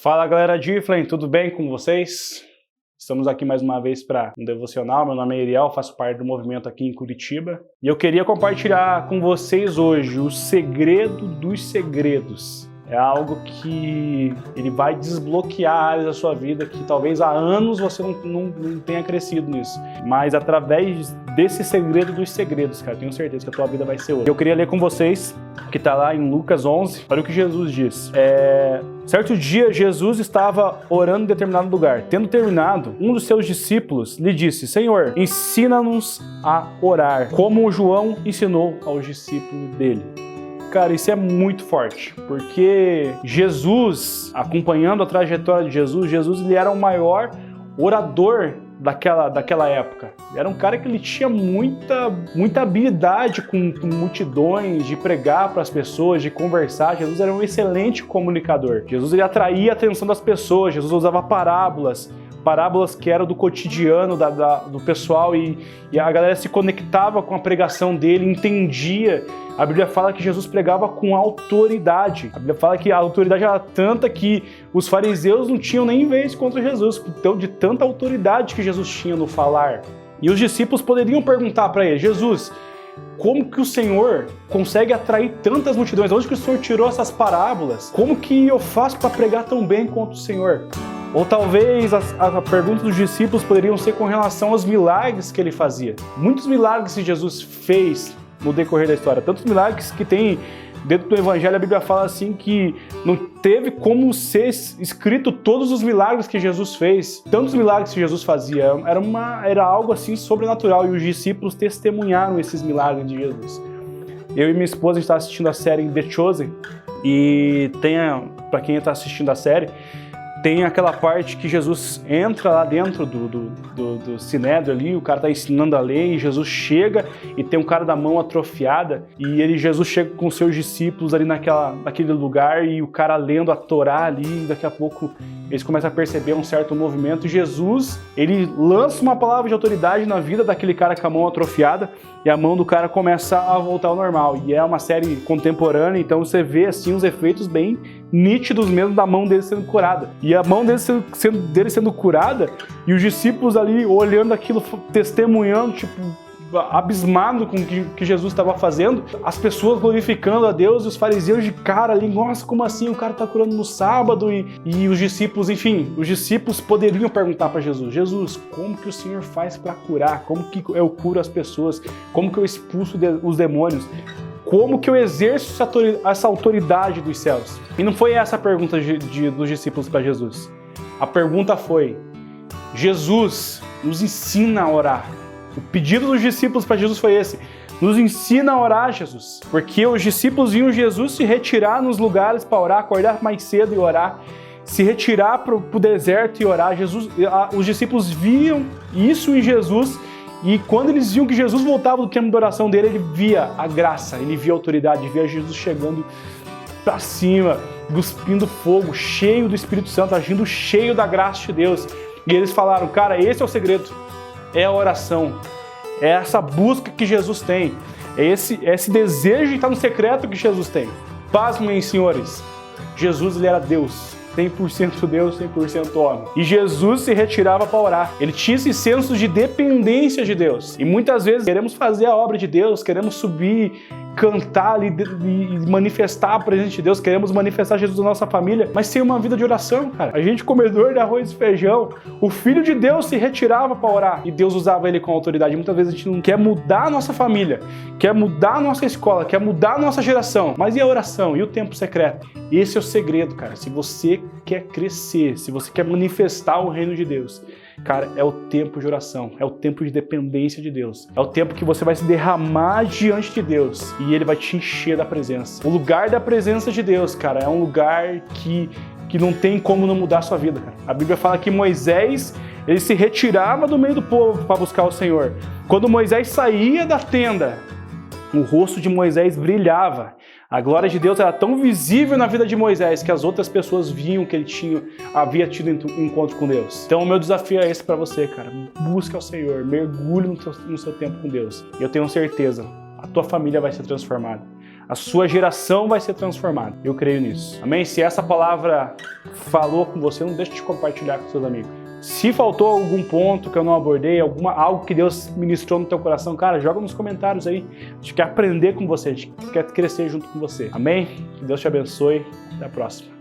Fala galera Difflin, tudo bem com vocês? Estamos aqui mais uma vez para um devocional. Meu nome é Ariel, faço parte do movimento aqui em Curitiba. E eu queria compartilhar com vocês hoje o segredo dos segredos. É algo que ele vai desbloquear áreas da sua vida que talvez há anos você não tenha crescido nisso. Mas através desse segredo dos segredos, cara, tenho certeza que a tua vida vai ser outra. Eu queria ler com vocês, que está lá em Lucas 11, olha o que Jesus diz. Certo dia, Jesus estava orando em determinado lugar. Tendo terminado, um dos seus discípulos lhe disse: Senhor, ensina-nos a orar, como João ensinou aos discípulos dele. Cara, isso é muito forte, porque Jesus, acompanhando a trajetória de Jesus ele era o maior orador daquela época. Era um cara que ele tinha muita habilidade com multidões, de pregar para as pessoas, de conversar. Jesus era um excelente comunicador. Jesus ele atraía a atenção das pessoas. Jesus usava parábolas que eram do cotidiano do pessoal e a galera se conectava com a pregação dele, entendia. A Bíblia fala que Jesus pregava com autoridade. A Bíblia fala que a autoridade era tanta que os fariseus não tinham nem vez contra Jesus, então, de tanta autoridade que Jesus tinha no falar. E os discípulos poderiam perguntar para ele: Jesus, como que o Senhor consegue atrair tantas multidões? Onde que o Senhor tirou essas parábolas? Como que eu faço para pregar tão bem quanto o Senhor? Ou talvez a pergunta dos discípulos poderiam ser com relação aos milagres que ele fazia. Muitos milagres que Jesus fez no decorrer da história, tantos milagres que tem dentro do Evangelho. A Bíblia fala assim que não teve como ser escrito todos os milagres que Jesus fez, tantos milagres que Jesus fazia. Era algo assim sobrenatural e os discípulos testemunharam esses milagres de Jesus. Eu e minha esposa está assistindo a série The Chosen e para quem está assistindo a série, tem aquela parte que Jesus entra lá dentro do Sinédrio ali, o cara está ensinando a lei, e Jesus chega e tem um cara da mão atrofiada, e Jesus chega com seus discípulos ali naquele lugar, e o cara lendo a Torá ali, e daqui a pouco eles começam a perceber um certo movimento, e Jesus, ele lança uma palavra de autoridade na vida daquele cara com a mão atrofiada, e a mão do cara começa a voltar ao normal. E é uma série contemporânea, então você vê assim os efeitos bem nítidos mesmo da mão dele sendo curada. E a mão dele sendo curada, e os discípulos ali olhando aquilo, testemunhando, abismado com o que Jesus estava fazendo, as pessoas glorificando a Deus, e os fariseus de cara ali: nossa, como assim? O cara está curando no sábado? E os discípulos, enfim, os discípulos poderiam perguntar para Jesus: Jesus, como que o Senhor faz para curar? Como que eu curo as pessoas? Como que eu expulso os demônios? Como que eu exerço essa autoridade dos céus? E não foi essa a pergunta dos discípulos para Jesus. A pergunta foi: Jesus, nos ensina a orar. O pedido dos discípulos para Jesus foi esse: nos ensina a orar, Jesus. Porque os discípulos viam Jesus se retirar nos lugares para orar, acordar mais cedo e orar, se retirar para o deserto e orar. Os discípulos viam isso em Jesus. E quando eles viam que Jesus voltava do tempo de oração dele, ele via a graça, ele via a autoridade, via Jesus chegando para cima, cuspindo fogo, cheio do Espírito Santo, agindo cheio da graça de Deus. E eles falaram: cara, esse é o segredo, é a oração, é essa busca que Jesus tem, é esse desejo de estar no secreto que Jesus tem. Pasmem, senhores, Jesus ele era Deus. 100% Deus, 100% homem. E Jesus se retirava para orar. Ele tinha esse senso de dependência de Deus. E muitas vezes queremos fazer a obra de Deus, queremos subir, cantar e manifestar a presença de Deus, queremos manifestar Jesus na nossa família, mas sem uma vida de oração, cara. A gente, comedor de arroz e feijão, o Filho de Deus se retirava para orar e Deus usava ele com autoridade. Muitas vezes a gente não quer mudar a nossa família, quer mudar a nossa escola, quer mudar a nossa geração, mas e a oração? E o tempo secreto? Esse é o segredo, cara. Se você quer crescer, se você quer manifestar o reino de Deus, cara, é o tempo de oração, é o tempo de dependência de Deus, é o tempo que você vai se derramar diante de Deus e Ele vai te encher da presença. O lugar da presença de Deus, cara, é um lugar que não tem como não mudar a sua vida, cara. A Bíblia fala que Moisés, ele se retirava do meio do povo para buscar o Senhor. Quando Moisés saía da tenda, o rosto de Moisés brilhava. A glória de Deus era tão visível na vida de Moisés que as outras pessoas viam que ele havia tido um encontro com Deus. Então o meu desafio é esse para você, cara. Busca o Senhor, mergulhe no seu tempo com Deus. E eu tenho certeza, a tua família vai ser transformada. A sua geração vai ser transformada. Eu creio nisso. Amém? Se essa palavra falou com você, não deixe de compartilhar com seus amigos. Se faltou algum ponto que eu não abordei, algo que Deus ministrou no teu coração, cara, joga nos comentários aí. A gente quer aprender com você, a gente quer crescer junto com você. Amém? Que Deus te abençoe. Até a próxima.